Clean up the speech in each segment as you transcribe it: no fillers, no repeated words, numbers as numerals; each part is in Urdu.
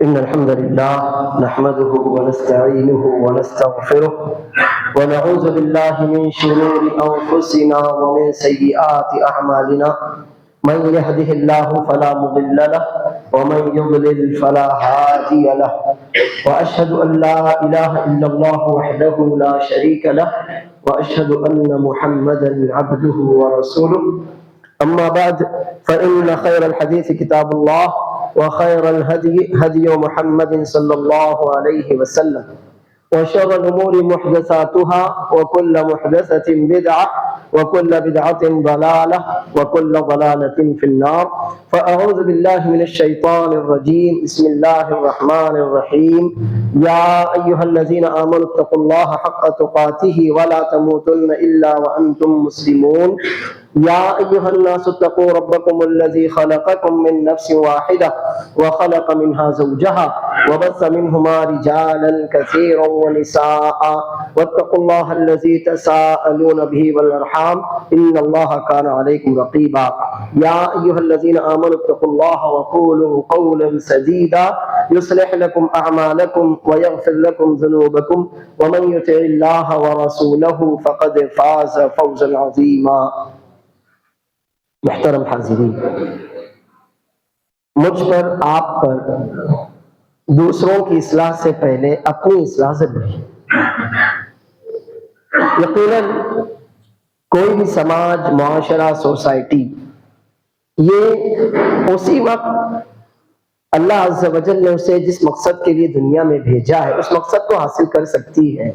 إن الحمد لله نحمده ونستعينه ونستغفره ونعوذ بالله من شرور أنفسنا ومن سيئات أعمالنا من يهده الله فلا مضل له ومن يضلل فلا هادي له وأشهد أن لا إله إلا الله وحده لا شريك له وأشهد أن محمدا عبده ورسوله أما بعد فإن خير الحديث كتاب الله وخير الهدي هدي محمد صلى الله عليه وسلم وشر الأمور محدثاتها وكل محدثة بدعة وكل بدعة ضلالة وكل ضلالة في النار فأعوذ بالله من الشيطان الرجيم بسم الله الرحمن الرحيم يا أيها الذين آمنوا اتقوا الله حق تقاته ولا تموتن إلا وأنتم مسلمون يا أيها الناس اتقوا ربكم الذي خلقكم من نفس واحدة وخلق منها زوجها وبث منهما رجالا كثيرا ونساء واتقوا الله الذي تساءلون به والأرحام إن الله كان عليكم رقيبا يا أيها الذين آمنوا اتقوا الله وقولوا قولا سديدا يصلح لكم أعمالكم ويغفر لكم ذنوبكم ومن يطع الله ورسوله فقد فاز فوزا عظيما. محترم حاضرین، مجھ پر آپ پر دوسروں کی اصلاح سے پہلے اپنی اصلاح ضروری ہے۔ یقیناً کوئی بھی سماج، معاشرہ، سوسائٹی یہ اسی وقت اللہ عز و جل نے اسے جس مقصد کے لیے دنیا میں بھیجا ہے اس مقصد کو حاصل کر سکتی ہے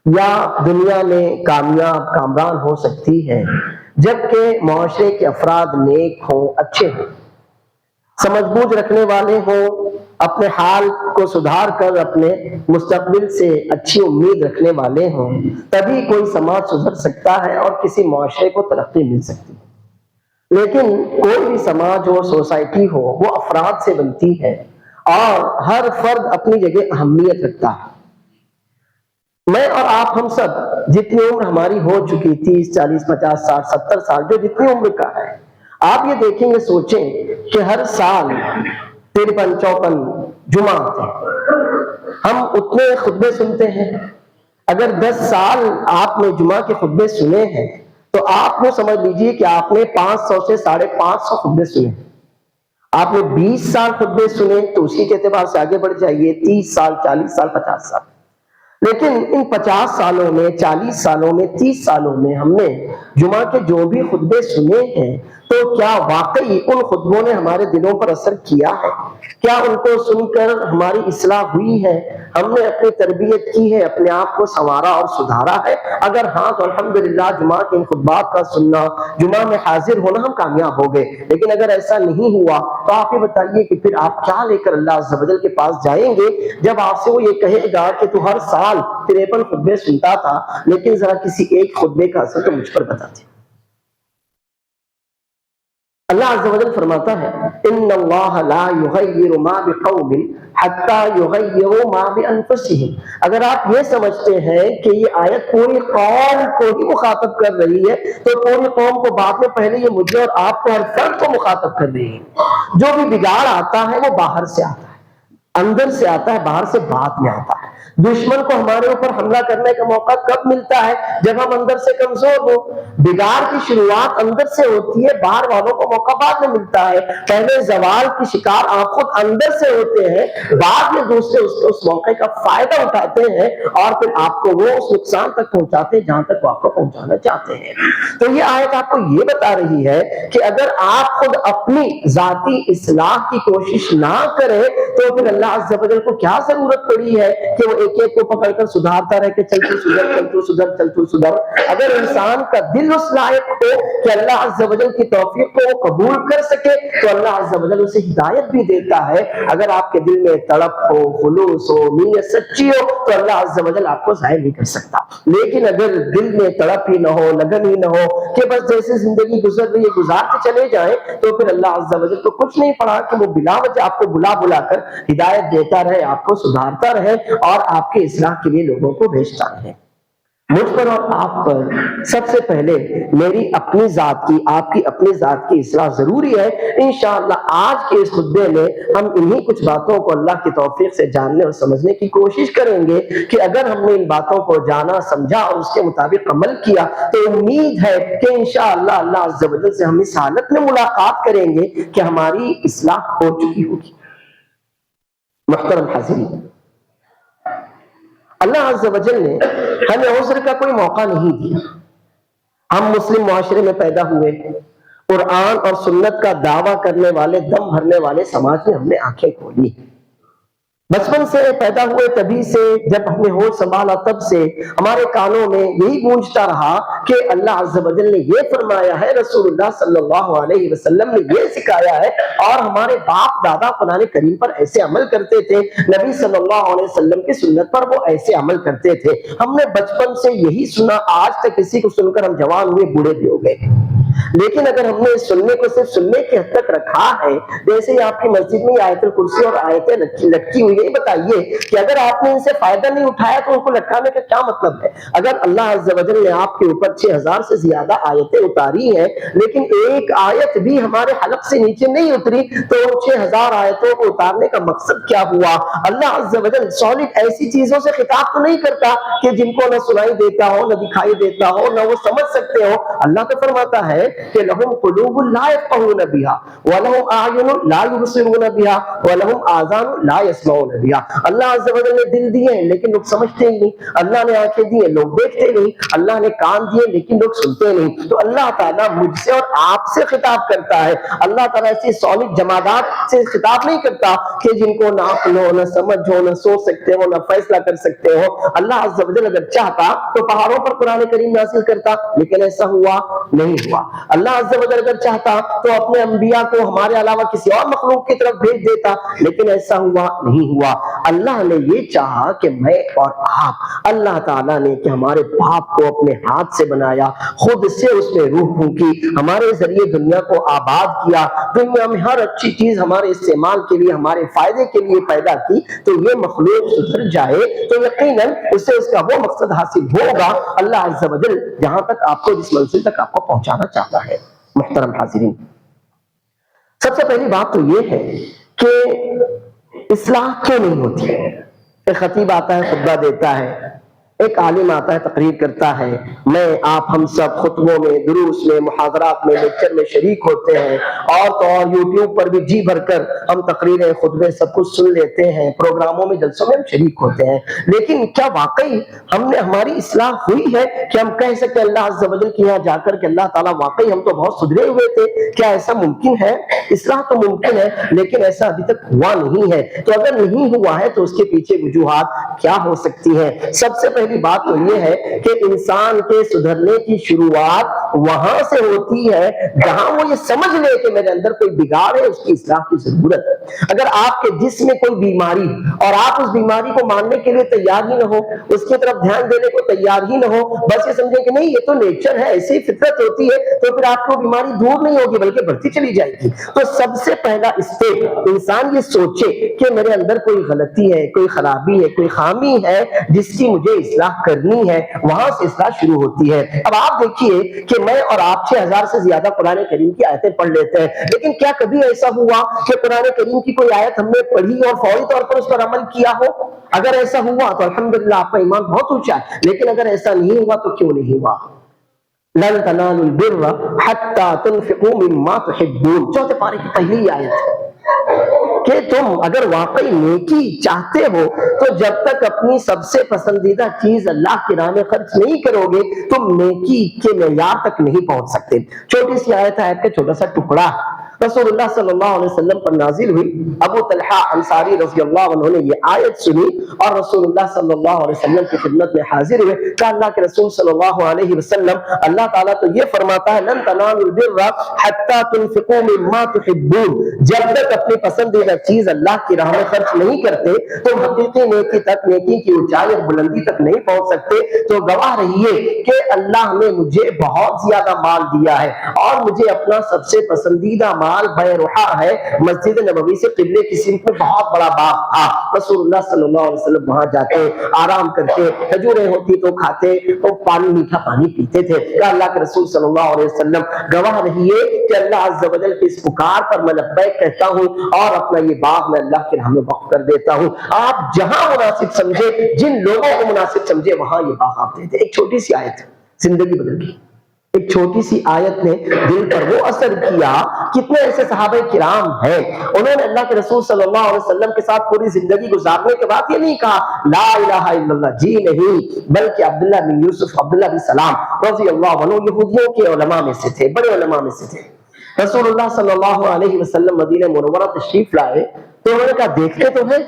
یا دنیا میں کامیاب کامران ہو سکتی ہے جبکہ معاشرے کے افراد نیک ہوں، اچھے ہوں، سمجھ بوجھ رکھنے والے ہوں، اپنے حال کو سدھار کر اپنے مستقبل سے اچھی امید رکھنے والے ہوں، تبھی کوئی سماج سدھر سکتا ہے اور کسی معاشرے کو ترقی مل سکتی ہے۔ لیکن کوئی بھی سماج ہو، سوسائٹی ہو، وہ افراد سے بنتی ہے اور ہر فرد اپنی جگہ اہمیت رکھتا ہے۔ میں اور آپ ہم سب جتنی عمر ہماری ہو چکی 30 40 50 60 70 سال جو جتنی عمر کا ہے، آپ یہ دیکھیں گے، سوچیں کہ ہر سال 53 54 جمعہ آتے ہیں، ہم اتنے خطبے سنتے ہیں۔ اگر 10 سال آپ نے جمعہ کے خطبے سنے ہیں تو آپ کو سمجھ لیجئے کہ آپ نے 500 سے 550 خطبے سنے۔ آپ نے 20 سال خطبے سنے تو اسی کے اعتبار سے آگے بڑھ جائیے، 30 سال 40 سال 50 سال۔ لیکن ان 50 سالوں میں، 40 سالوں میں، 30 سالوں میں ہم نے جمعہ کے جو بھی خطبے سنے ہیں تو کیا واقعی ان خطبوں نے ہمارے دلوں پر اثر کیا ہے؟ کیا ان کو سن کر ہماری اصلاح ہوئی ہے؟ ہم نے اپنی تربیت کی ہے، اپنے آپ کو سنوارا اور سدھارا ہے؟ اگر ہاں تو الحمدللہ جمعہ کے ان خطبات کا سننا، جمعہ میں حاضر ہونا، ہم کامیاب ہو گئے۔ لیکن اگر ایسا نہیں ہوا تو آپ یہ بتائیے کہ پھر آپ کیا لے کر اللہ عز و جل کے پاس جائیں گے جب آپ سے وہ یہ کہے گا کہ تو ہر سال 53 خطبے سنتا تھا لیکن ذرا کسی ایک خطبے کا اثر تو مجھ پر بتا دے۔ اللہ عز و جل فرماتا ہے ان اللہ لا یغیر ما بقوم حتی یغیروا ما بانفسہم۔ اگر آپ یہ سمجھتے ہیں کہ یہ آیت پوری قوم کو ہی مخاطب کر رہی ہے تو پوری قوم کو بعد میں پہلے یہ مجھے اور آپ کو، ہر فرد کو مخاطب کر رہی ہے۔ جو بھی بگاڑ آتا ہے وہ باہر سے آتا ہے، اندر سے آتا ہے، باہر سے بعد میں آتا ہے۔ دشمن کو ہمارے اوپر حملہ کرنے کا موقع کب ملتا ہے؟ جب ہم اندر سے کمزور ہو۔ بگاڑ کی شروعات اندر سے ہوتی ہے، باہر والوں کو موقع بعد میں ملتا ہے۔ پہلے زوال کی شکار آپ خود اندر سے ہوتے ہیں، بعد میں دوسرے اس موقع کا فائدہ اٹھاتے ہیں اور پھر آپ کو وہ اس نقصان تک پہنچاتے ہیں جہاں تک وہ آپ کو پہنچانا چاہتے ہیں۔ تو یہ آیت آپ کو یہ بتا رہی ہے کہ اگر آپ خود اپنی ذاتی اصلاح کی کوشش نہ کریں تو پھر اللہ عز و جل کو کیا ضرورت پڑی ہے کہ وہ ایک ایک کو پکڑ کر سدھارتا رہے کہ چل تو سدھر، چل تو سدھر، چل تو سدھر۔ اگر انسان کا دل اس لائق ہو کہ اللہ عز و جل کی توفیق کو وہ قبول کر سکے تو اللہ عز و جل اسے ہدایت بھی دیتا ہے۔ اگر آپ کے دل میں تڑپ ہو، خلوص ہو، نیت سچی ہو تو اللہ عز و جل آپ کو ضائع نہیں کر سکتا۔ لیکن اگر دل میں تڑپ ہی نہ ہو، لگن ہی نہ ہو کہ بس جیسے زندگی گزر رہی ہے گزارتے چلے جائیں تو پھر اللہ عز و جل تو کچھ نہیں پڑا کہ وہ بلا وجہ آپ کو بلا بلا کر ہدایت دیتا رہے، آپ کو سدھارتا رہے اور آپ کے اصلاح کے لیے لوگوں کو بھیجتا رہے۔ مجھ پر اور آپ پر سب سے پہلے میری اپنی ذات کی، آپ کی اپنی ذات کی اصلاح ضروری ہے۔ انشاءاللہ آج کے اس خطبے میں ہم انہی کچھ باتوں کو اللہ کی توفیق سے جاننے اور سمجھنے کی کوشش کریں گے کہ اگر ہم نے ان باتوں کو جانا، سمجھا اور اس کے مطابق عمل کیا تو امید ہے کہ انشاءاللہ اللہ عز و جل سے ہم اس حالت میں ملاقات کریں گے کہ ہماری اصلاح ہو چکی ہوگی۔ محترم حاضرین، اللہ عز و جل نے ہمیں عذر کا کوئی موقع نہیں دیا۔ ہم مسلم معاشرے میں پیدا ہوئے، قرآن اور سنت کا دعویٰ کرنے والے، دم بھرنے والے سماج میں ہم نے آنکھیں کھولی۔ بچپن سے پیدا ہوئے، تبھی سے جب ہم نے ہوش سنبھالا تب سے ہمارے کانوں میں یہی گونجتا رہا کہ اللہ عز و جل نے یہ فرمایا ہے، رسول اللہ صلی اللہ علیہ وسلم نے یہ سکھایا ہے، اور ہمارے باپ دادا قرآن کریم پر ایسے عمل کرتے تھے، نبی صلی اللہ علیہ وسلم کی سنت پر وہ ایسے عمل کرتے تھے۔ ہم نے بچپن سے یہی سنا، آج تک کسی کو سن کر ہم جوان ہوئے، بوڑھے بھی ہو گئے۔ لیکن اگر ہم نے سننے کو صرف سننے کی حد تک رکھا ہے، جیسے ہی آپ کی مسجد میں آیت الکرسی اور آیتیں لٹکی ہوئی ہے، بتائیے کہ اگر آپ نے ان سے فائدہ نہیں اٹھایا تو ان کو لٹکانے کا کیا مطلب ہے؟ اگر اللہ عز و جل نے آپ کے اوپر 6000 سے زیادہ آیتیں اتاری ہیں، لیکن ایک آیت بھی ہمارے حلق سے نیچے نہیں اتری، تو 6000 آیتوں کو اتارنے کا مقصد کیا ہوا؟ اللہ عز و جل سالڈ ایسی چیزوں سے خطاب تو نہیں کرتا کہ جن کو نہ سنائی دیتا ہو، نہ دکھائی دیتا ہو، نہ وہ سمجھ سکتے ہو۔ اللہ تو فرماتا ہے کہ لہم قلوب لا یفقہون بہا ولہم اعین لا یبصرون بہا ولہم آذان لا یسمعون بہا۔ اللہ عز و جل نے دل دیے ہیں لیکن لوگ سمجھتے ہی نہیں، اللہ نے آنکھیں دی ہیں لوگ دیکھتے نہیں، اللہ نے کان دیے لیکن لوگ سنتے نہیں۔ تو اللہ تعالیٰ مجھ سے اور آپ سے خطاب کرتا ہے۔ اللہ تعالیٰ ایسی سالڈ جمادات سے خطاب نہیں کرتا کہ جن کو نہ عقل ہو، نہ سمجھ ہو، نہ سوچ سکتے ہو، نہ فیصلہ کر سکتے ہو۔ اللہ عز و جل اگر چاہتا تو پہاڑوں پر قرآن کریم نازل کرتا، لیکن ایسا ہوا نہیں ہوا۔ اللہ عز و جل اگر چاہتا تو اپنے انبیاء کو ہمارے علاوہ کسی اور مخلوق کی طرف بھیج دیتا، لیکن ایسا ہوا نہیں ہوا۔ اللہ نے یہ چاہا کہ میں اور آپ، اللہ تعالیٰ نے کہ ہمارے باپ کو اپنے ہاتھ سے بنایا، خود سے اس میں روح پھونکی، ہمارے ذریعے دنیا کو آباد کیا، دنیا میں ہر اچھی چیز ہمارے استعمال کے لیے، ہمارے فائدے کے لیے پیدا کی، تو یہ مخلوق سدھر جائے تو یقیناً اس سے اس کا وہ مقصد حاصل ہوگا اللہ عز و جل جہاں تک آپ کو، جس منزل تک آپ کو پہنچانا چاہتا ہے۔ محترم حاضرین، سب سے پہلی بات تو یہ ہے کہ اصلاح کیوں نہیں ہوتی ہے؟ ایک خطیب آتا ہے، خطبہ دیتا ہے، ایک عالم آتا ہے، تقریر کرتا ہے، میں آپ ہم سب خطبوں میں، دروس میں، محاضرات میں، لیکچر میں شریک ہوتے ہیں، اور تو اور یوٹیوب پر بھی جی بھر کر ہم تقریریں، خطبے سب کچھ سن لیتے ہیں، پروگراموں میں، جلسوں میں ہم شریک ہوتے ہیں، لیکن کیا واقعی ہماری اصلاح ہوئی ہے کہ ہم کہہ سکتے اللہ عز و جل کے یہاں جا کر کہ اللہ تعالیٰ واقعی ہم تو بہت سدھرے ہوئے تھے؟ کیا ایسا ممکن ہے؟ اصلاح تو ممکن ہے لیکن ایسا ابھی تک ہوا نہیں ہے۔ تو اگر نہیں ہوا ہے تو اس کے پیچھے وجوہات کیا ہو سکتی ہیں؟ سب سے پہلی بات تو یہ ہے کہ انسان کے سدھرنے کی شروعات وہاں سے ہوتی ہے جہاں وہ یہ سمجھ لے کہ میرے اندر کوئی بگاڑ ہے، اس کی اصلاح کی ضرورت ہے۔ اگر آپ کے جسم میں کوئی بیماری اور آپ اس بیماری کو ماننے کے لیے تیار ہی نہ ہو، اس کی طرف دھیان دینے کو تیار ہی نہ ہو، بس یہ سمجھیں کہ نہیں یہ تو نیچر ہے، ایسی فطرت ہوتی ہے، تو پھر آپ کو بیماری دور نہیں ہوگی بلکہ بڑھتی چلی جائے گی۔ تو سب سے پہلا اسٹیپ انسان یہ سوچے کہ میرے اندر کوئی غلطی ہے، کوئی خرابی ہے، کوئی خامی ہے جس کی مجھے اصلاح کرنی ہے، وہاں سے اصلاح شروع ہوتی ہے۔ اب آپ دیکھیے کہ میں اور آپ 6000 سے زیادہ قرآن کریم کی آیتیں پڑھ لیتے ہیں، لیکن کیا کبھی ایسا ہوا کہ قرآن کریم کی کوئی آیت ہم نے پڑھی اور فوری طور پر اس پر عمل کیا ہو؟ اگر ایسا ہوا تو الحمدللہ آپ کا ایمان بہت اونچا ہے، لیکن اگر ایسا نہیں ہوا تو کیوں نہیں ہوا؟ لن تنالوا البر حتى تنفقوا مما تحبون، چوتھے پارے کی پہلی آیت کہ تم اگر واقعی نیکی چاہتے ہو تو جب تک اپنی سب سے پسندیدہ چیز اللہ کی راہ میں خرچ نہیں کرو گے تم نیکی کے معیار تک نہیں پہنچ سکتے۔ چھوٹی سی آیت ہے کا چھوٹا سا ٹکڑا رسول اللہ صلی اللہ علیہ وسلم پر نازل ہوئی۔ ابو طلحہ انصاری رضی اللہ عنہ نے یہ آیت سنی اور رسول اللہ صلی اللہ علیہ وسلم کی خدمت میں حاضر ہوئے۔ کہا اللہ کے رسول صلی اللہ علیہ وسلم، اللہ تعالیٰ تو یہ فرماتا ہے لن تنالوا البر حتى تنفقوا مما تحبون، جب تک اپنی پسندیدہ چیز اللہ کی راہ میں خرچ نہیں کرتے تم حقیقی نیکی تک، نیکی کی اونچائی اور بلندی تک نہیں پہنچ سکتے۔ تو گواہ رہیے کہ اللہ نے مجھے بہت زیادہ مال دیا ہے اور مجھے اپنا سب سے پسندیدہ مال جال بیروحا ہے، مسجد نبوی سے قبلے کی سمت میں بہت بڑا باغ تھا. رسول اللہ صلی اللہ علیہ وسلم وہاں جاتے، آرام کرتے، کھجوریں ہوتی تو کھاتے، تو پانی میٹھا پانی پیتے تھے. کہ اللہ کے رسول صلی اللہ علیہ وسلم گواہ رہیے کہ اللہ عز و جل کی اس پکار پر میں لبیک کہتا ہوں اور اپنا یہ باغ میں اللہ کے راہ میں وقف کر دیتا ہوں. آپ جہاں مناسب سمجھے، جن لوگوں کو مناسب سمجھے، وہاں یہ باغ آپ دے دیں. ایک چھوٹی سی آیت زندگی بدل گئی. ایک چھوٹی سی آیت نے دل پر وہ اثر کیا. کتنے ایسے صحابہ کرام ہیں، انہوں نے اللہ کے رسول صلی اللہ علیہ وسلم کے ساتھ پوری زندگی گزارنے کے بعد یہ نہیں کہا لا الہ الا اللہ، جی نہیں، بلکہ عبداللہ بن یوسف، عبداللہ بن سلام رضی اللہ عنہ یہودیوں کے علماء میں سے تھے، بڑے علماء میں سے تھے. رسول اللہ صلی اللہ علیہ وسلم مدینہ منورہ تشریف لائے تو انہوں نے کہا دیکھتے تو ہیں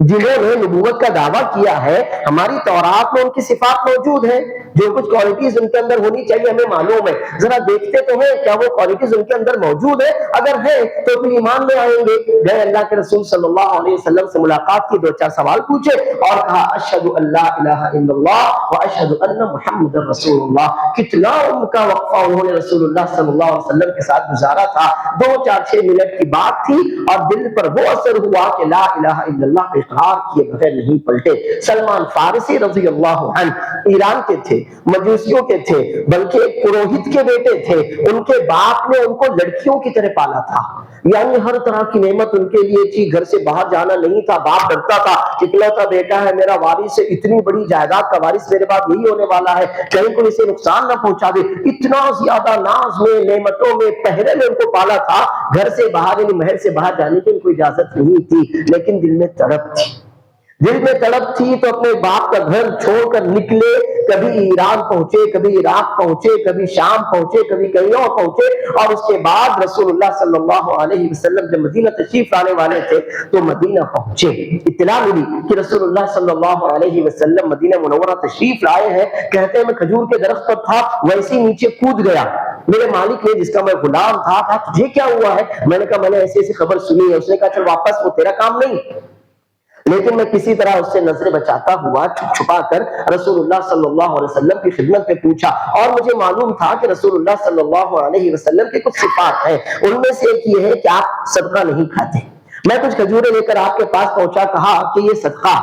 جنہوں نے نبوت کا دعویٰ کیا ہے، ہماری تورات میں ان کی صفات موجود ہیں، جو کچھ کوالٹیز ان کے اندر ہونی چاہیے ہمیں معلوم ہے، ذرا دیکھتے تو ہیں کیا وہ کوالٹیز ان کے اندر موجود ہے، اگر ہے تو پھر ایمان میں آئیں گے. گئے اللہ کے رسول صلی اللہ علیہ وسلم سے ملاقات کی، 2-4 سوال پوچھے اور کہا اشہد ان لا الہ الا اللہ و اشہد ان محمد رسول اللہ. کتنا ان کا وقفہ انہوں نے رسول اللہ صلی اللہ علیہ وسلم کے ساتھ گزارا تھا. 2-4-6 منٹ کی بات تھی اور دل پر وہ اثر ہوا کہ لا الہ الا اللہ کا اقرار کیے بغیر نہیں پلٹے. سلمان فارسی رضی اللہ عنہ ایران کے تھے، مجوسیوں کے تھے، بلکہ ایک پروہت کے بیٹے تھے. ان کے باپ نے ان کو لڑکیوں کی طرح پالا تھا، یعنی ہر طرح کی نعمت ان کے لیے تھی. گھر سے باہر جانا نہیں تھا، باپ ڈرتا تھا، اکلوتا بیٹا ہے میرا، وارث ہے، اتنی بڑی جائیداد کا وارث میرے بعد یہی ہونے والا ہے، کہیں کوئی اسے نقصان نہ پہنچا دے. اتنا زیادہ ناز میں، نعمتوں میں، پہرے میں ان کو پالا تھا. گھر سے باہر یعنی محل سے باہر جانے کی ان کو اجازت نہیں تھی، لیکن دل میں تڑپ تھی. دل میں تڑپ تھی تو اپنے باپ کا گھر چھوڑ کر نکلے. کبھی ایران پہنچے، کبھی عراق پہنچے، کبھی شام پہنچے، کبھی کہیں اور پہنچے. اور اس کے بعد رسول اللہ صلی اللہ علیہ وسلم جب مدینہ تشریف لانے والے تھے تو مدینہ پہنچے. اطلاع ملی کہ رسول اللہ صلی اللہ علیہ وسلم مدینہ منورہ تشریف لائے ہیں. کہتے ہیں میں کھجور کے درخت پر تھا، ویسے ہی نیچے کود گیا. میرے مالک نے جس کا میں غلام تھا کہا تجھے کیا ہوا ہے؟ میں نے کہا میں نے ایسی ایسی خبر سنی ہے. اس نے کہا چل واپس، وہ تیرا کام نہیں. لیکن میں کسی طرح اس سے نظریں بچاتا ہوا چھپ چھپا کر رسول اللہ صلی اللہ علیہ وسلم کی خدمت میں پوچھا. اور مجھے معلوم تھا کہ رسول اللہ صلی اللہ علیہ وسلم کے کچھ صفات ہیں، ان میں سے ایک یہ ہے کہ آپ صدقہ نہیں کھاتے. میں کچھ کھجوریں لے کر آپ کے پاس پہنچا، کہا کہ یہ صدقہ.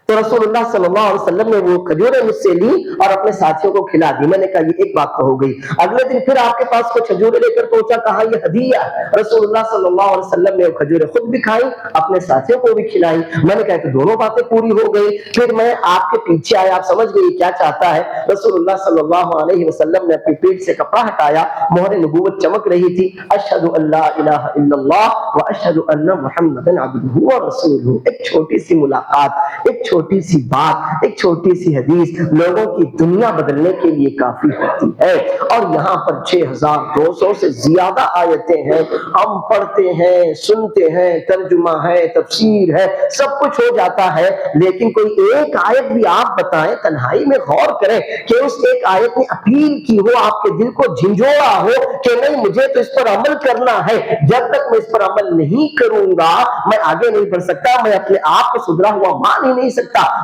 تو رسول اللہ صلی اللہ علیہ وسلم نے وہ کھجوریں مجھ سے لی اور اپنے ساتھیوں کو کھلا دی. میں نے کہا یہ ایک بات تو ہو گئی. اگلے دن پھر آپ کے پاس کچھ کھجوریں لے کر پہنچا، کہا یہ ہدیہ. رسول اللہ صلی اللہ علیہ وسلم نے وہ کھجوریں خود بھی کھائی، اپنے ساتھیوں کو بھی کھلائی. میں نے کہا کہ دونوں باتیں پوری ہو گئی. پھر میں آپ کے پیچھے آیا، آپ سمجھ گئی کیا چاہتا ہے. رسول اللہ صلی اللہ علیہ وسلم نے اپنی پیٹھ سے کپڑا ہٹایا، مہر نبوت چمک رہی تھی. اشہد ان لا الہ الا اللہ و اشہد ان محمد عبدہ و رسولہ. ایک چھوٹی سی ملاقات، ایک چھوٹی سی بات، ایک چھوٹی سی حدیث لوگوں کی دنیا بدلنے کے لیے کافی ہوتی ہے. اور یہاں پر 6200 سے زیادہ آیتیں ہیں. ہم پڑھتے ہیں، سنتے ہیں، ترجمہ ہے، تفسیر ہے، سب کچھ ہو جاتا ہے، لیکن کوئی ایک آیت بھی آپ بتائیں، تنہائی میں غور کریں کہ اس ایک آیت نے اپیل کی ہو، آپ کے دل کو جھنجھوڑا ہو کہ نہیں مجھے تو اس پر عمل کرنا ہے، جب تک میں اس پر عمل نہیں کروں گا میں آگے نہیں بڑھ سکتا، میں اپنے آپ کو سدھرا ہوا مان ہی نہیں سکتا.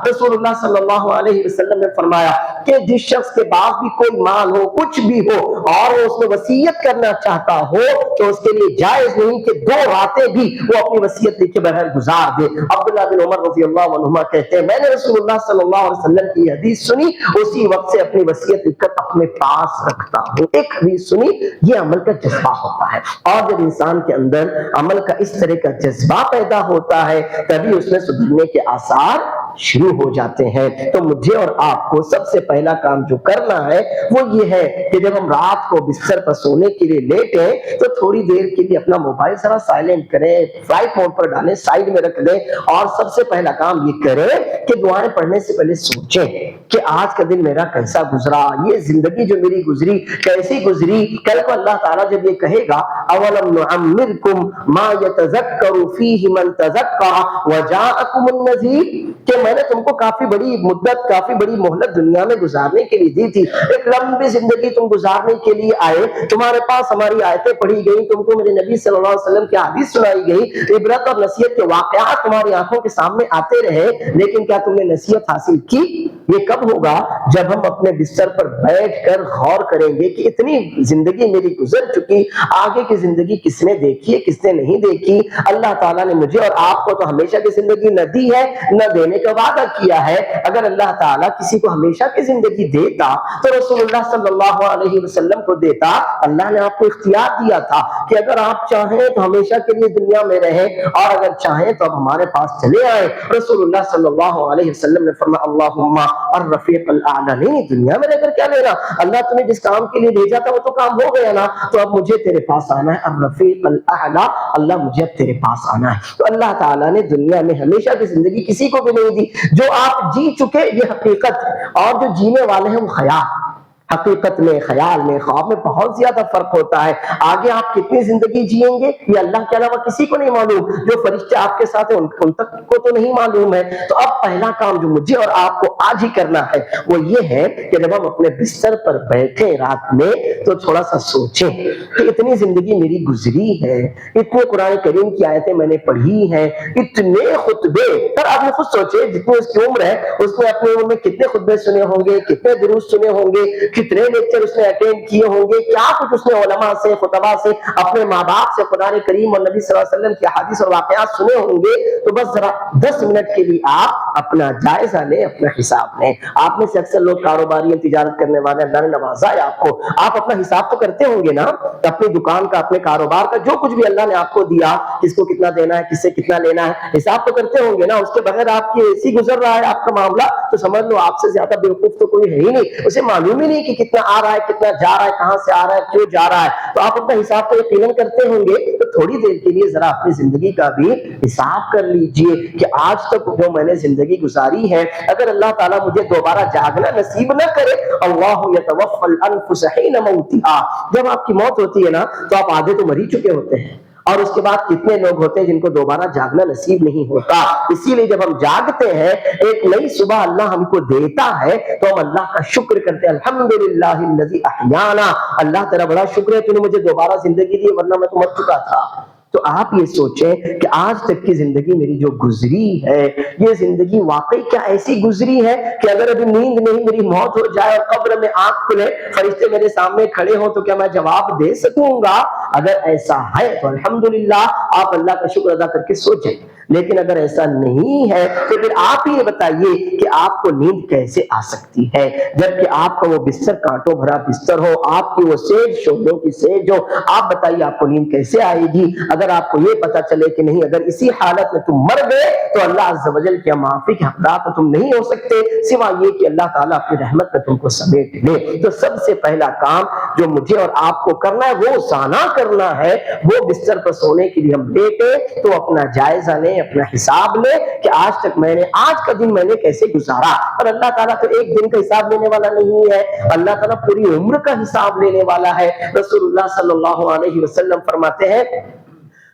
رسول اللہ صلی اللہ علیہ وسلم نے فرمایا کہ جس شخص کے پاس بھی کوئی مال ہو، کچھ بھی ہو، اور وہ اس میں وصیت کرنا چاہتا ہو تو اس کے لیے جائز نہیں کہ 2 راتیں بھی وہ اپنی وصیت لکھے بغیر گزار دے. عبداللہ بن عمر رضی اللہ عنہما کہتے ہیں میں نے رسول اللہ صلی اللہ علیہ وسلم کی حدیث سنی، اسی وقت سے اپنی وصیت لکھ کر اپنے پاس رکھتا ہوں. ایک حدیث سنی، یہ عمل کا جذبہ ہوتا ہے. اور جب انسان کے اندر عمل کا اس طرح کا جذبہ پیدا ہوتا ہے تبھی اس میں سدھرنے کے آثار شروع ہو جاتے ہیں. تو مجھے اور آپ کو سب سے پہلا کام جو کرنا ہے وہ یہ ہے کہ جب ہم رات کو بستر پر سونے کے لیے لیٹیں تو تھوڑی دیر کے لیے اپنا موبائل ذرا سائلنٹ کریں، فلائٹ موڈ پر ڈالیں، سائیڈ میں رکھ دیں، اور سب سے پہلا کام یہ کریں کہ دعائیں پڑھنے سے پہلے سوچیں کہ آج کا دن میرا کیسا گزرا، یہ زندگی جو میری گزری کیسی گزری. کل کو اللہ تعالیٰ جب یہ کہے گا اولم نعمرکم ما یتذکر فیہ من تذکر وجاءکم النذیر، کہ میں نے تم کو کافی بڑی مدت، کافی بڑی مہلت دنیا میں گزارنے کے لیے دی تھی، ایک لمبی زندگی تم گزارنے کے لیے آئے، تمہارے پاس ہماری آیتیں پڑھی گئی، تم کو میرے نبی صلی اللہ علیہ وسلم کی حدیث سنائی گئی، عبرت اور نصیحت کے واقعات تمہاری آنکھوں کے سامنے آتے رہے، لیکن کیا تم نے نصیحت حاصل کی؟ یہ کب ہوگا؟ جب ہم اپنے بستر پر بیٹھ کر غور کریں گے کہ اتنی زندگی میری گزر چکی، آگے کی زندگی کس نے دیکھی ہے، کس نے نہیں دیکھی۔ اللہ تعالیٰ نے مجھے اور آپ کو تو ہمیشہ کی زندگی نہ دی ہے، نہ دینے کا وعدہ کیا ہے۔ اگر اللہ تعالیٰ کسی کو ہمیشہ کی زندگی دیتا تو رسول اللہ صلی اللہ علیہ وسلم کو دیتا۔ اللہ نے آپ کو اختیار دیا تھا کہ اگر آپ چاہیں تو ہمیشہ کے لیے دنیا میں رہیں، اور اگر چاہیں تو اب ہمارے پاس چلے آئیں۔ رسول اللہ صلی اللہ علیہ وسلم نے فرمایا اللہم الرفیق الاعلی، نہیں دنیا میں رہ کر کیا لینا، اللہ تمہیں جس کام کے لیے بھیجا تھا وہ تو کام ہو گیا نا، تو اب مجھے تیرے پاس آنا ہے، الرفیق الاعلی، اللہ مجھے اب تیرے پاس آنا ہے۔ تو اللہ تعالیٰ نے دنیا میں ہمیشہ کی زندگی کسی کو بھی نہیں دی، جو آپ جی چکے یہ حقیقت، اور جو جینے والے ہیں وہ خیال۔ حقیقت میں، خیال میں، خواب میں بہت زیادہ فرق ہوتا ہے۔ آگے آپ کتنی زندگی جئیں گے یہ اللہ کے علاوہ کسی کو نہیں معلوم، جو فرشتے آپ کے ساتھ ہیں ان تک کو تو نہیں معلوم ہے۔ تو اب پہلا کام جو مجھے اور آپ کو آج ہی کرنا ہے وہ یہ ہے کہ جب ہم اپنے بستر پر بیٹھیں رات میں تو تھوڑا سا سوچیں کہ اتنی زندگی میری گزری ہے، اتنے قرآن کریم کی آیتیں میں نے پڑھی ہیں، اتنے خطبے، پر آپ نے خود سوچے جتنی اس کی عمر ہے اس نے اپنی عمر میں کتنے خطبے سنے ہوں گے، کتنے دروس سنے ہوں گے، کتنے لیکچر اس نے اٹینڈ کیے ہوں گے، کیا کچھ اس نے علماء سے، خطباء سے، اپنے ماں باپ سے قرآن کریم اور نبی صلی اللہ علیہ وسلم کی حدیث اور واقعات سنے ہوں گے۔ تو بس ذرا 10 منٹ کے لیے آپ اپنا جائزہ لیں، اپنا حساب لیں۔ آپ میں سے اکثر لوگ کاروباری ہیں، تجارت کرنے والے، اللہ نے نوازا ہے آپ کو، آپ اپنا حساب تو کرتے ہوں گے نا، اپنی دکان کا، اپنے کاروبار کا، جو کچھ بھی اللہ نے آپ کو دیا، کس کو کتنا دینا ہے، کس سے کتنا لینا ہے، حساب تو کرتے ہوں گے نا۔ اس کے بغیر آپ کی ایسی گزر رہا ہے آپ کا معاملہ تو سمجھ لو آپ سے زیادہ بیوقوف تو کوئی ہے ہی نہیں، اسے معلوم ہی نہیں کہ کتنا آ رہا ہے، کتنا جا رہا ہے، کہاں سے آ رہا ہے، کیوں جا رہا ہے۔ تو آپ اپنا حساب تو یقیناً کرتے ہوں گے، تو تھوڑی دیر کے لیے ذرا اپنی زندگی کا بھی حساب کر لیجئے کہ آج تک جو میں نے زندگی گزاری ہے، اگر اللہ تعالیٰ مجھے دوبارہ جاگنا نصیب نہ کرے، اللہ یتوفی الانفس حین موتها، جب آپ کی موت ہوتی ہے نا تو آپ آدھے تو مر ہی چکے ہوتے ہیں، اور اس کے بعد کتنے لوگ ہوتے ہیں جن کو دوبارہ جاگنا نصیب نہیں ہوتا۔ اسی لیے جب ہم جاگتے ہیں، ایک نئی صبح اللہ ہم کو دیتا ہے تو ہم اللہ کا شکر کرتے ہیں، الحمدللہ الذی احیانا، اللہ تیرا بڑا شکر ہے تو نے مجھے دوبارہ زندگی دی ورنہ میں تو مر چکا تھا۔ تو آپ یہ سوچیں کہ آج تک کی زندگی میری جو گزری ہے، یہ زندگی واقعی کیا ایسی گزری ہے کہ اگر ابھی نیند نہیں، میری موت ہو جائے اور قبر میں آنکھ کھلے، فرشتے میرے سامنے کھڑے ہوں تو کیا میں جواب دے سکوں گا؟ اگر ایسا ہے تو الحمدللہ آپ اللہ کا شکر ادا کر کے سوچیں، لیکن اگر ایسا نہیں ہے تو پھر آپ ہی یہ بتائیے کہ آپ کو نیند کیسے آ سکتی ہے، جبکہ آپ کا وہ بستر کانٹوں بھرا بستر ہو، آپ کی وہ سیج شعلوں کی سیج ہو، آپ بتائیے آپ کو نیند کیسے آئے گی؟ اگر آپ کو یہ پتا چلے کہ نہیں، اگر اسی حالت میں تم مر گئے تو اللہ عز و جل کی معافی کے حقدار تو تم نہیں ہو سکتے سوائے یہ کہ اللہ تعالیٰ اپنی رحمت میں تم کو سمیٹ لے۔ تو سب سے پہلا کام جو مجھے اور آپ کو کرنا ہے وہ سانا کرنا ہے، وہ بستر پر سونے کے لیے ہم لیٹے تو اپنا جائزہ لیں، اپنا حساب لیں کہ آج تک آج کا دن میں نے کیسے گزارا۔ اور اللہ تعالیٰ تو ایک دن کا حساب لینے والا نہیں ہے، اللہ تعالیٰ پوری عمر کا حساب لینے والا ہے۔ رسول اللہ صلی اللہ علیہ وسلم فرماتے ہیں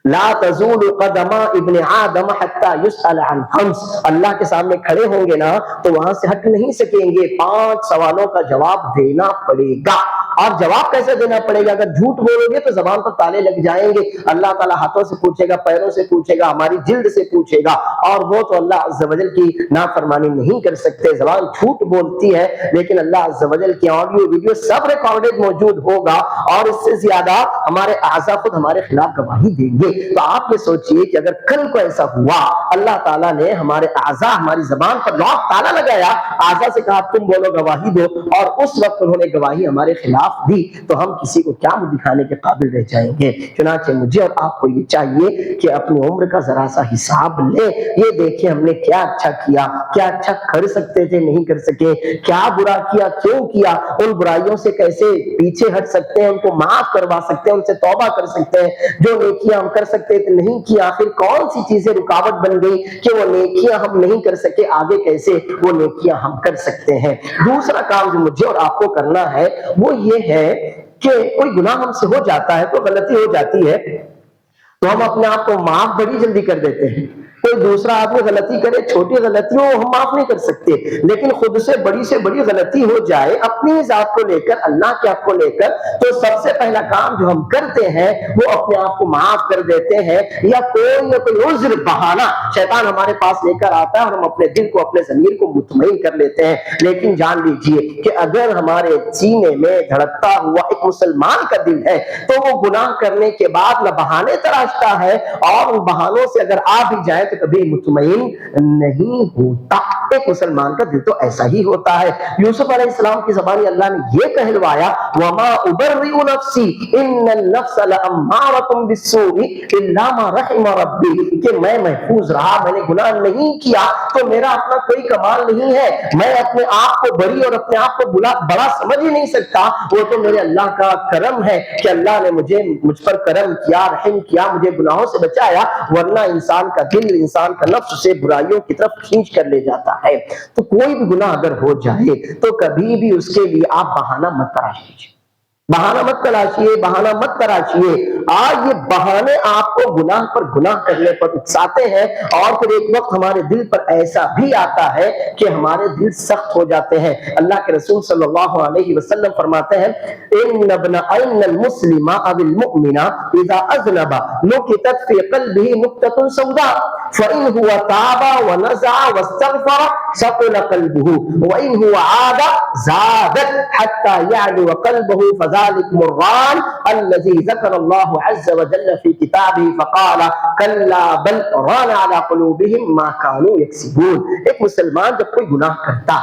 لا تزول قدم ابن آدم حتى يسأل عن خمس، اللہ کے سامنے کھڑے ہوں گے نا تو وہاں سے ہٹ نہیں سکیں گے، 5 سوالوں کا جواب دینا پڑے گا۔ اور جواب کیسے دینا پڑے گا؟ اگر جھوٹ بولو گے تو زبان پر تالے لگ جائیں گے، اللہ تعالیٰ ہاتھوں سے پوچھے گا، پیروں سے پوچھے گا، ہماری جلد سے پوچھے گا، اور وہ تو اللہ عز و جل کی نافرمانی نہیں کر سکتے۔ زبان جھوٹ بولتی ہے لیکن اللہ عز و جل کی آڈیو ویڈیو سب ریکارڈڈ موجود ہوگا، اور اس سے زیادہ ہمارے اعضاء خود ہمارے خلاف گواہی دیں گے۔ تو آپ یہ سوچئے کہ اگر کل کو ایسا ہوا، اللہ تعالیٰ نے ہمارے اعضاء، ہماری زبان پر لاک تالا لگایا، اعضاء سے کہا تم بولو، گواہی دو، اور اس وقت انہوں نے گواہی ہمارے خلاف دی، تو ہم کسی کو کیا منہ دکھانے کے قابل رہ جائیں گے؟ چنانچہ مجھے اور آپ کو یہ چاہیے کہ اپنی عمر کا ذرا سا حساب لیں، یہ دیکھیں ہم نے کیا اچھا کیا، کیا اچھا کر سکتے تھے نہیں کر سکے، کیا برا کیا کیوں کیا، ان برائیوں سے کیسے پیچھے ہٹ سکتے ہیں، ان کو معاف کروا سکتے ہیں، ان سے توبہ کر سکتے ہیں، جو نیکیاں ہم کر سکتے تھے نہیں کیا، آخر کون سی چیزیں رکاوٹ بن گئی کہ وہ نیکیاں ہم نہیں کر سکے، آگے کیسے وہ نیکیاں ہم کر سکتے ہیں۔ دوسرا کام جو مجھے اور آپ کو کرنا ہے وہ یہ ہے کہ کوئی گناہ ہم سے ہو جاتا ہے، کوئی غلطی ہو جاتی ہے تو ہم اپنے آپ کو معاف بڑی جلدی کر دیتے ہیں، کوئی دوسرا آدمی غلطی کرے، چھوٹی غلطیوں ہم معاف نہیں کر سکتے، لیکن خود سے بڑی غلطی ہو جائے اپنی ذات کو لے کر، اللہ کے حق کو لے کر، تو سب سے پہلا کام جو ہم کرتے ہیں وہ اپنے آپ کو معاف کر دیتے ہیں، یا کوئی نہ کوئی عذر بہانہ شیطان ہمارے پاس لے کر آتا ہے اور ہم اپنے دل کو، اپنے ضمیر کو مطمئن کر لیتے ہیں۔ لیکن جان لیجئے کہ اگر ہمارے سینے میں دھڑکتا ہوا ایک مسلمان کا دل ہے تو وہ گناہ کرنے کے بعد نہ بہانے تراشتا ہے، اور ان بہانوں سے اگر آ بھی جائے تو کبھی مطمئن نہیں ہوتا۔ ایک مسلمان کا دل تو ایسا ہی ہوتا ہے۔ یوسف علیہ السلام کی زبانی اللہ نے یہ کہلوایا، وَمَا أُبَرِّئُ نَفْسِي إِنَّ النَّفْسَ لَأَمَّارَةٌ بِالسُّوءِ إِلَّا مَا رَحِمَ رَبِّي، کہ میں محفوظ رہا، میں نے گناہ نہیں کیا تو میرا اپنا کوئی کمال نہیں ہے، میں اپنے آپ کو بڑی اور اپنے آپ کو بڑا سمجھ ہی نہیں سکتا، وہ تو میرے اللہ کا کرم ہے کہ اللہ نے مجھ پر کرم کیا، رحم کیا، مجھے گناہوں سے بچایا، ورنہ انسان کا دل، انسان کا نفس سے برائیوں کی طرف کھینچ کر لے جاتا ہے۔ تو کوئی بھی گناہ اگر ہو جائے تو کبھی بھی اس کے لیے آپ بہانہ مت تلاش کیجیے، بہانہ مت تلاشیے، بہانہ مت تراشیے۔ آج یہ بہانے آپ کو گناہ پر گناہ کرنے پر اکساتے ہیں، اور پھر ایک وقت ہمارے دل پر ایسا بھی آتا ہے کہ ہمارے دل سخت ہو جاتے ہیں۔ اللہ کے رسول صلی اللہ علیہ وسلم فرماتے ہیں، ان المسلم او المؤمن اذا اذنب نكتت في قلبه نكتة سوداء فإن هو تاب ونزع واستغفر ثقل قلبه وإن هو عاد زادت حتى يعلو قلبه فذلك مران الذي ذكر الله عز وجل في كتابه فقال كلا بل ران على قلوبهم ما كانوا يكسبون۔ ایک مسلمان جب کوئی گناہ کرتا،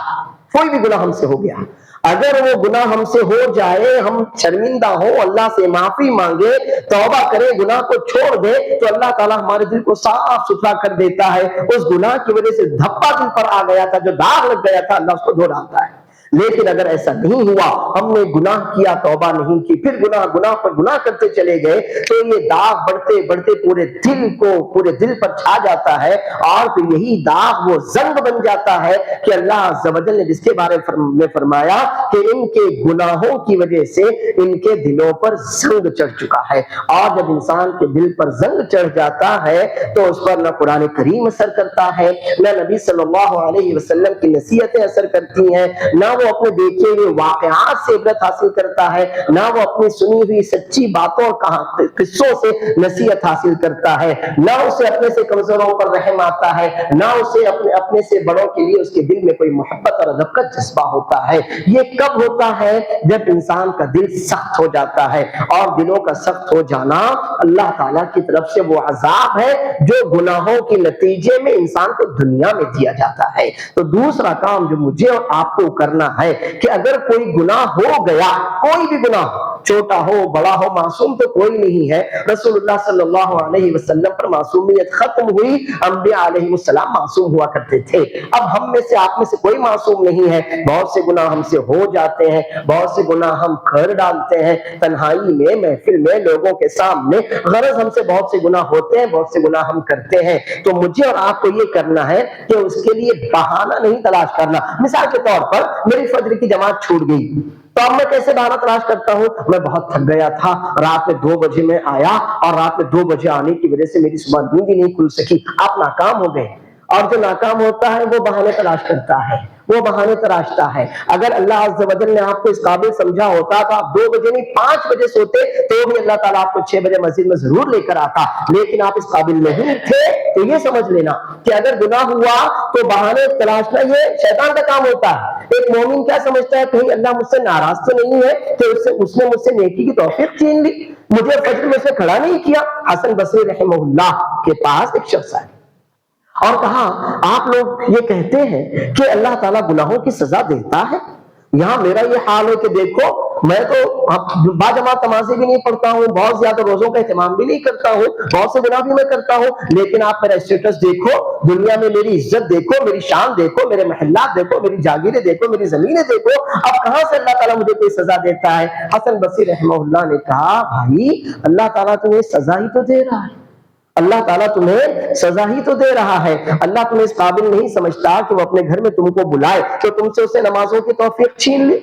کوئی بھی گناہ ہم سے ہو گیا، اگر وہ گناہ ہم سے ہو جائے، ہم شرمندہ ہو، اللہ سے معافی مانگے، توبہ کرے، گناہ کو چھوڑ دے، تو اللہ تعالیٰ ہمارے دل کو صاف ستھرا کر دیتا ہے۔ اس گناہ کی وجہ سے دھبا دل پر آ گیا تھا، جو داغ لگ گیا تھا، اللہ اس کو دھو ڈالتا ہے۔ لیکن اگر ایسا نہیں ہوا، ہم نے گناہ کیا، توبہ نہیں کی، پھر گناہ پر گناہ کرتے چلے گئے، تو یہ داغ بڑھتے بڑھتے پورے دل پر چھا جاتا ہے، اور پھر یہی داغ وہ زنگ بن جاتا ہے کہ اللہ عز و جل نے جس کے بارے میں فرمایا کہ ان کے گناہوں کی وجہ سے ان کے دلوں پر زنگ چڑھ چکا ہے۔ اور جب انسان کے دل پر زنگ چڑھ جاتا ہے تو اس پر نہ قرآن کریم اثر کرتا ہے، نہ نبی صلی اللہ علیہ وسلم کی نصیحتیں اثر کرتی ہیں، نہ وہ اپنے دیکھے ہوئے واقعات سے عبرت حاصل کرتا ہے، نہ وہ اپنی سنی ہوئی سچی باتوں اور قصوں سے نصیحت حاصل کرتا ہے، نہ اسے اپنے سے کمزوروں پر رحم آتا ہے، نہ اسے اپنے سے بڑوں کے لیے اس کے دل میں کوئی محبت اور ادب کا جذبہ ہوتا ہے۔ یہ کب ہوتا ہے؟ جب انسان کا دل سخت ہو جاتا ہے، اور دلوں کا سخت ہو جانا اللہ تعالیٰ کی طرف سے وہ عذاب ہے جو گناہوں کے نتیجے میں انسان کو دنیا میں دیا جاتا ہے۔ تو دوسرا کام جو مجھے اور آپ کو کرنا ہے کہ اگر کوئی گناہ ہو گیا، کوئی بھی گناہ، چھوٹا ہو بڑا ہو، معصوم تو کوئی نہیں ہے، رسول اللہ صلی اللہ علیہ وسلم پر معصومیت ختم ہوئی، انبیاء علیہ السلام معصوم ہوا کرتے تھے۔ اب ہم میں سے، آپ میں سے کوئی معصوم نہیں ہے، بہت سے گناہ ہم سے ہو جاتے ہیں، بہت سے گناہ ہم کر ڈالتے ہیں، تنہائی میں، محفل میں، لوگوں کے سامنے، غرض ہم سے بہت سے گناہ ہوتے ہیں، بہت سے گناہ ہم کرتے ہیں۔ تو مجھے اور آپ کو یہ کرنا ہے کہ اس کے لیے بہانہ نہیں تلاش کرنا۔ مثال کے طور پر میری فجر کی جماعت چھوٹ گئی، تو اب میں کیسے بہانہ تلاش کرتا ہوں؟ میں بہت تھک گیا تھا، رات میں 2 بجے میں آیا، اور رات میں 2 بجے آنے کی وجہ سے میری صبح نیند ہی نہیں کھل سکی۔ آپ ناکام ہو گئے، اور جو ناکام ہوتا ہے وہ بہانے تلاش کرتا ہے، وہ بہانے تراشتا ہے۔ اگر اللہ عز و جل نے آپ کو اس قابل سمجھا ہوتا تو آپ 2 بجے نہیں 5 بجے سوتے، تو بھی اللہ تعالیٰ آپ کو 6 بجے مسجد میں ضرور لے کر آتا، لیکن آپ اس قابل نہیں تھے۔ تو یہ سمجھ لینا کہ اگر گناہ ہوا تو بہانے تلاشنا یہ شیطان کا کام ہوتا ہے۔ ایک مومن کیا سمجھتا ہے، کہیں اللہ مجھ سے ناراض تو نہیں ہے کہ اس نے مجھ سے نیکی کی توفیق چھین لی، مجھے فجر میں سے کھڑا نہیں کیا۔ حسن بصری رحمہ اللہ کے پاس ایک شخص آیا اور کہا، آپ لوگ یہ کہتے ہیں کہ اللہ تعالیٰ گناہوں کی سزا دیتا ہے، یہاں میرا یہ حال ہے کہ دیکھو میں تو باجماعت نمازیں بھی نہیں پڑھتا ہوں، بہت زیادہ روزوں کا اہتمام بھی نہیں کرتا ہوں، بہت سے گناہ بھی میں کرتا ہوں، لیکن آپ میرا اسٹیٹس دیکھو، دنیا میں میری عزت دیکھو، میری شان دیکھو، میرے محلات دیکھو، میری جاگیریں دیکھو، میری زمینیں دیکھو، اب کہاں سے اللہ تعالیٰ مجھے کوئی سزا دیتا ہے؟ حسن بصری رحمہ اللہ نے کہا، بھائی اللہ تعالیٰ تمہیں سزا ہی تو دے رہا ہے، اللہ تعالیٰ تمہیں سزا ہی تو دے رہا ہے۔ اللہ تمہیں اس قابل نہیں سمجھتا کہ وہ اپنے گھر میں تم کو بلائے تو تم سے اسے نمازوں کی توفیق چھین لے۔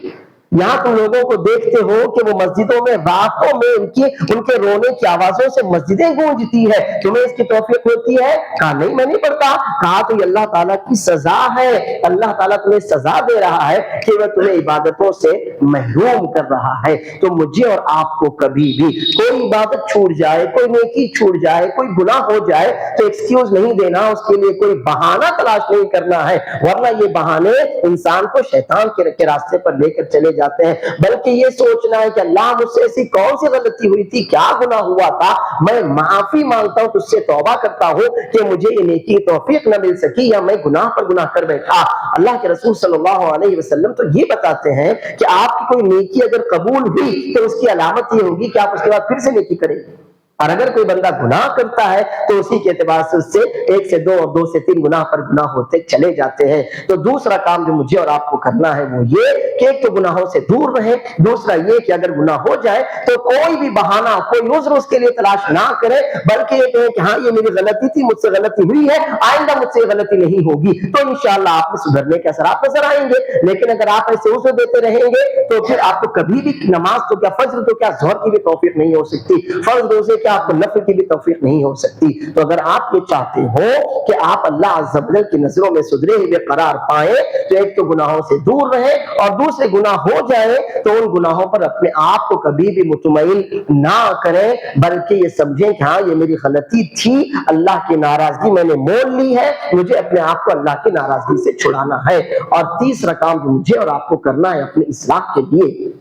یہاں تم لوگوں کو دیکھتے ہو کہ وہ مسجدوں میں راتوں میں ان کے رونے کی آوازوں سے مسجدیں گونجتی ہے، تمہیں اس کی توفیق ہوتی ہے؟ کہا نہیں میں نہیں پڑھتا۔ کہا تو یہ اللہ تعالیٰ کی سزا ہے، اللہ تعالیٰ تمہیں سزا دے رہا ہے کہ وہ تمہیں عبادتوں سے محروم کر رہا ہے۔ تو مجھے اور آپ کو کبھی بھی کوئی عبادت چھوٹ جائے، کوئی نیکی چھوٹ جائے، کوئی گناہ ہو جائے تو ایکسکیوز نہیں دینا، اس کے لیے کوئی بہانہ تلاش نہیں کرنا ہے، ورنہ یہ بہانے انسان کو شیطان کے راستے پر لے کر چلے جاتے ہیں۔ بلکہ یہ سوچنا ہے کہ اللہ مجھ سے ایسی کون سی غلطی ہوئی تھی، کیا گناہ ہوا تھا، میں معافی مانگتا ہوں، تجھ سے توبہ کرتا ہوں کہ مجھے یہ نیکی توفیق نہ مل سکی یا میں گناہ پر گناہ کر بیٹھا۔ اللہ کے رسول صلی اللہ علیہ وسلم تو یہ بتاتے ہیں کہ آپ کی کوئی نیکی اگر قبول ہوئی تو اس کی علامت یہ ہوگی کہ آپ اس کے بعد پھر سے نیکی کریں گے، اور اگر کوئی بندہ گناہ کرتا ہے تو اسی کے اعتبار سے اس سے 1 سے 2 اور 2 سے 3 گناہ پر گناہ ہوتے چلے جاتے ہیں۔ تو دوسرا کام جو مجھے اور آپ کو کرنا ہے وہ یہ کہ ایک تو گناہوں سے دور رہیں، دوسرا یہ کہ اگر گناہ ہو جائے تو کوئی بھی بہانہ، کوئی عذر اس کے لیے تلاش نہ کرے، بلکہ یہ کہیں کہ ہاں یہ میری غلطی تھی، مجھ سے غلطی ہوئی ہے، آئندہ مجھ سے غلطی نہیں ہوگی، تو انشاءاللہ آپ میں سدھرنے کے اثرات نظر آئیں گے۔ لیکن اگر آپ ایسے عذر دیتے رہیں گے تو پھر آپ کو کبھی بھی نماز تو کیا، فجر تو کیا، ظہر کی بھی توفیق نہیں ہو سکتی، فرض روزے کیا آپ کو نفل کی بھی توفیق نہیں ہو سکتی۔ تو اگر آپ یہ چاہتے ہو کہ آپ اللہ عز و جل کی نظروں میں سدھرے ہوئے قرار پائیں تو ایک تو گناہوں سے دور رہیں، اور دوسرے گناہ ہو جائیں تو ان گناہوں پر اپنے آپ کو کبھی بھی مطمئن نہ کریں، بلکہ یہ سمجھیں کہ ہاں یہ میری غلطی تھی، اللہ کی ناراضگی میں نے مول لی ہے، مجھے اپنے آپ کو اللہ کی ناراضگی سے چھڑانا ہے۔ اور تیسرا کام جو مجھے اور آپ کو کرنا ہے اپنے اصلاح کے لیے،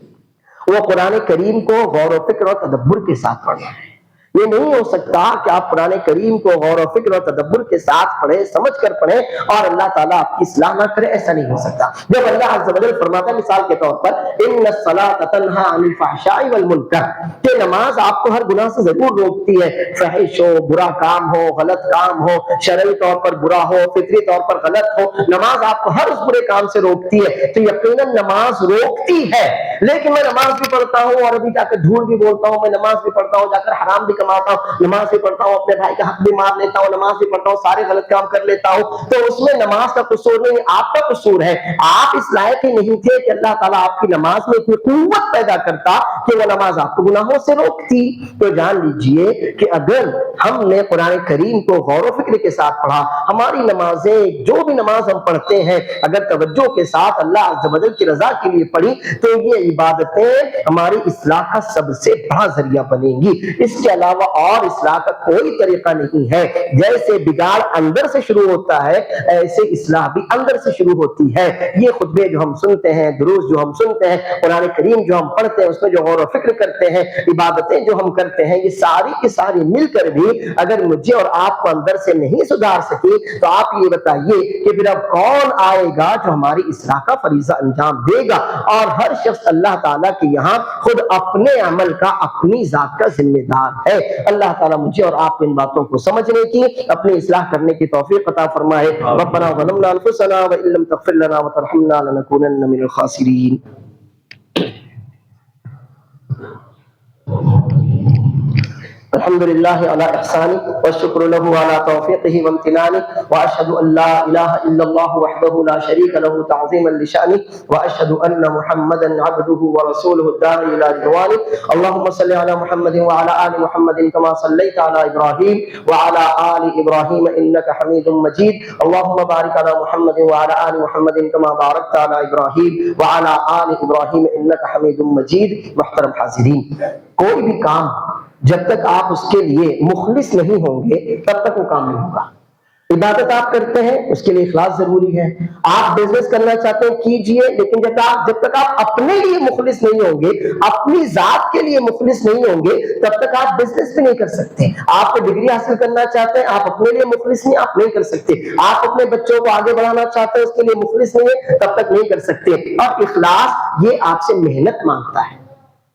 وہ قرآن کریم کو غور و فکر اور تدبر کے ساتھ پڑھنا ہے۔ یہ نہیں ہو سکتا کہ آپ قرآن کریم کو غور و فکر اور تدبر کے ساتھ پڑھیں، سمجھ کر پڑھیں اور اللہ تعالیٰ آپ کی اصلاح نہ کرے، ایسا نہیں ہو سکتا۔ جب اللہ عز و جل فرماتا ہے مثال کے طور پر ان الصلاۃ تنہی عن الفحشاء والمنکر، کہ نماز آپ کو ہر گناہ سے ضرور روکتی ہے، فحش ہو، برا کام ہو، غلط کام ہو، شرعی طور پر برا ہو، فطری طور پر غلط ہو، نماز آپ کو ہر اس برے کام سے روکتی ہے۔ تو یقیناً نماز روکتی ہے، لیکن میں نماز بھی پڑھتا ہوں اور ابھی جا کر جھوٹ بھی بولتا ہوں، میں نماز بھی پڑھتا ہوں، جا کر حرام بھی کماتا ہوں، نماز بھی پڑھتا ہوں، اپنے بھائی کا حق بھی مار لیتا ہوں، نماز بھی پڑھتا ہوں، سارے غلط کام کر لیتا ہوں، تو اس میں نماز کا قصور نہیں، آپ کا قصور ہے۔ آپ اس لائق ہی نہیں تھے کہ اللہ تعالیٰ آپ کی نماز میں اتنی قوت پیدا کرتا کہ وہ نماز آپ کو گناہوں سے روکتی۔ تو جان لیجئے کہ اگر ہم نے قرآن کریم کو غور و فکر کے ساتھ پڑھا، ہماری نمازیں، جو بھی نماز ہم پڑھتے ہیں، اگر توجہ کے ساتھ اللہ عز و جل کی رضا کے لیے پڑھی تو یہ عبادتیں ہماری اصلاح کا سب سے بڑا ذریعہ بنیں گی۔ اس کے علاوہ اور اصلاح کا کوئی طریقہ نہیں ہے۔ جیسے بگاڑ اندر سے شروع ہوتا ہے، ایسے اصلاح بھی اندر سے شروع ہوتی ہے۔ یہ خطبے جو ہم سنتے ہیں، دروس جو ہم سنتے ہیں، قرآن کریم جو ہم پڑھتے ہیں، اس میں جو غور و فکر کرتے ہیں، عبادتیں جو ہم کرتے ہیں، یہ ساری کی ساری مل کر بھی اگر مجھے اور آپ کو اندر سے نہیں سدھار سکی تو آپ یہ بتائیے کہ پھر اب کون آئے گا جو ہماری اصلاح کا فریضہ انجام دے گا؟ اور ہر شخص اللہ تعالیٰ کے یہاں خود اپنے عمل کا، اپنی ذات کا ذمہ دار ہے۔ اللہ تعالیٰ مجھے اور آپ کو ان باتوں کو سمجھنے کی، اپنی اصلاح کرنے کی توفیق عطا فرمائے۔ ربنا ظلمنا انفسنا وان لم تغفر لنا وترحمنا لنكونن من الخاسرین۔ الحمد للہ علی احسانہ والشکر لہ علی توفیقہ وامتنانہ، واشہد ان لا الہ الا اللہ وحدہ لا شریک لہ تعظیما لشانہ، واشہد ان محمدا عبدہ ورسولہ الداعی الی رضوانہ۔ اللہم صل علی محمد وعلی آل محمد کما صلیت علی ابراہیم وعلی آل ابراہیم انک حمید مجید۔ اللہم بارک علی محمد وعلی آل محمد کما بارکت علی ابراہیم وعلی آل ابراہیم انک حمید مجید۔ محترم حاضرین، کوئی بھی کام جب تک آپ اس کے لیے مخلص نہیں ہوں گے تب تک وہ کام نہیں ہوگا۔ عبادت آپ کرتے ہیں، اس کے لیے اخلاص ضروری ہے۔ آپ بزنس کرنا چاہتے ہیں، کیجئے، لیکن جب تک آپ اپنے لیے مخلص نہیں ہوں گے، اپنی ذات کے لیے مخلص نہیں ہوں گے، تب تک آپ بزنس بھی نہیں کر سکتے۔ آپ کو ڈگری حاصل کرنا چاہتے ہیں، آپ اپنے لیے مخلص نہیں، آپ نہیں کر سکتے۔ آپ اپنے بچوں کو آگے بڑھانا چاہتے ہیں، اس کے لیے مخلص نہیں ہے، تب تک نہیں کر سکتے۔ اور اخلاص یہ آپ سے محنت مانگتا ہے۔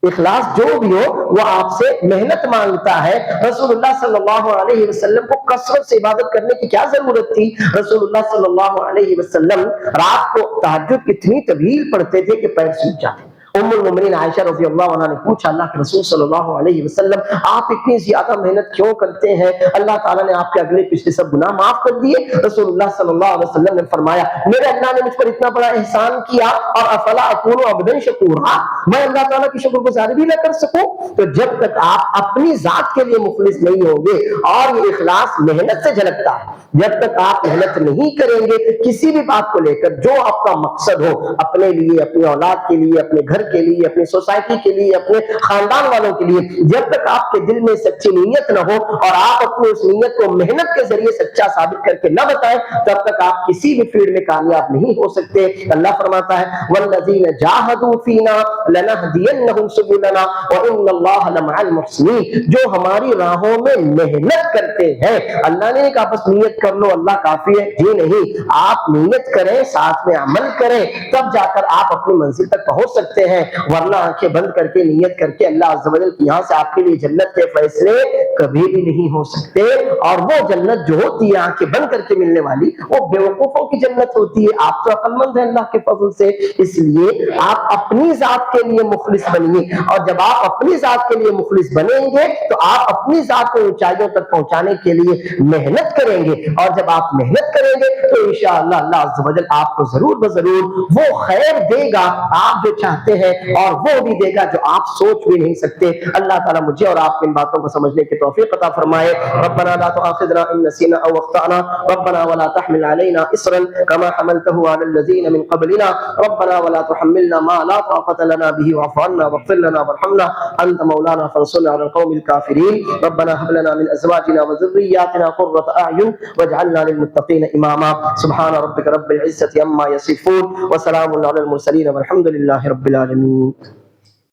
اخلاص جو بھی ہو وہ آپ سے محنت مانگتا ہے۔ رسول اللہ صلی اللہ علیہ وسلم کو کثرت سے عبادت کرنے کی کیا ضرورت تھی؟ رسول اللہ صلی اللہ علیہ وسلم رات کو تہجد اتنی طویل پڑھتے تھے کہ پیر سوکھ جاتے، ام المومنین عائشہ رضی اللہ عنہ نے پوچھا اللہ کے رسول صلی اللہ علیہ وسلم آپ اتنی زیادہ محنت کیوں کرتے ہیں؟ اللہ تعالیٰ نے آپ کے اگلے پچھلے سب گناہ معاف کر دیے۔ رسول اللہ صلی اللہ علیہ وسلم نے فرمایا میرے اللہ نے مجھ پر اتنا بڑا احسان کیا اور افلا اکون عبدا شکورا، میں اللہ تعالیٰ کی شکر گزاری بھی نہ کر سکوں؟ تو جب تک آپ اپنی ذات کے لیے مخلص نہیں ہوں گے، اور یہ اخلاص محنت سے جھلکتا ہے، جب تک آپ محنت نہیں کریں گے کسی بھی بات کو لے کر جو آپ کا مقصد ہو، اپنے لیے، اپنی اولاد کے لیے، اپنے گھر کے لیے، اپنی سوسائٹی کے لیے، اپنے خاندان والوں کے لیے، جب تک آپ کے دل میں سچی نیت نہ ہو اور آپ اپنی اس نیت کو محنت کے ذریعے سچا ثابت کر کے نہ بتائیں، تب تک آپ کسی بھی فیلڈ میں کامیاب نہیں ہو سکتے۔ اللہ فرماتا ہے والذین جاہدوا فینا لنہدینہم سبلنا وان اللہ لمع المحسنین، جو ہماری راہوں میں محنت کرتے ہیں۔ اللہ نے کہا بس نیت کر لو اللہ کافی ہے، جی نہیں، آپ نیت کریں، ساتھ میں عمل کریں، تب جا کر آپ اپنی منزل تک پہنچ سکتے ہیں، ورنہ آنکھیں بند کر کے نیت کر کے اللہ عز و جل کی یہاں سے آپ کے لیے جنت کے فیصلے کبھی بھی نہیں ہو سکتے۔ اور وہ جنت جو ہوتی ہے آنکھیں بند کر کے ملنے والی، وہ بیوقوفوں کی جنت ہوتی ہے۔ آپ تو عقل مند ہیں اللہ کے فضل سے، اس لیے آپ اپنی ذات کے لیے مخلص بنیے، اور جب آپ اپنی ذات کے لیے مخلص بنیں گے تو آپ اپنی ذات کو اونچائیوں تک پہنچانے کے لیے محنت کریں گے، اور جب آپ محنت کریں گے تو انشاءاللہ اللہ عز و جل آپ کو ضرور بضرور وہ خیر دے گا آپ جو چاہتے ہیں، اور وہ بھی دے گا جو آپ سوچ بھی نہیں سکتے۔ اللہ تعالیٰ مجھے اور آپ کو ان باتوں کو سمجھنے کی توفیق عطا فرمائے۔ ربنا لا تؤاخذنا ان نسينا او اخطأنا ربنا ولا تحمل علينا اصرا كما حملته على الذين من قبلنا ربنا ولا تحملنا ما لا طاقة لنا به واعف عنا واغفر لنا وارحمنا انت مولانا فانصرنا على القوم الكافرين ربنا هب لنا من ازواجنا وذرياتنا قرة اعين واجعلنا للمتقين اماما سبحان ربك رب العزة عما يصفون وسلام على المرسلين والحمد لله رب العالمين۔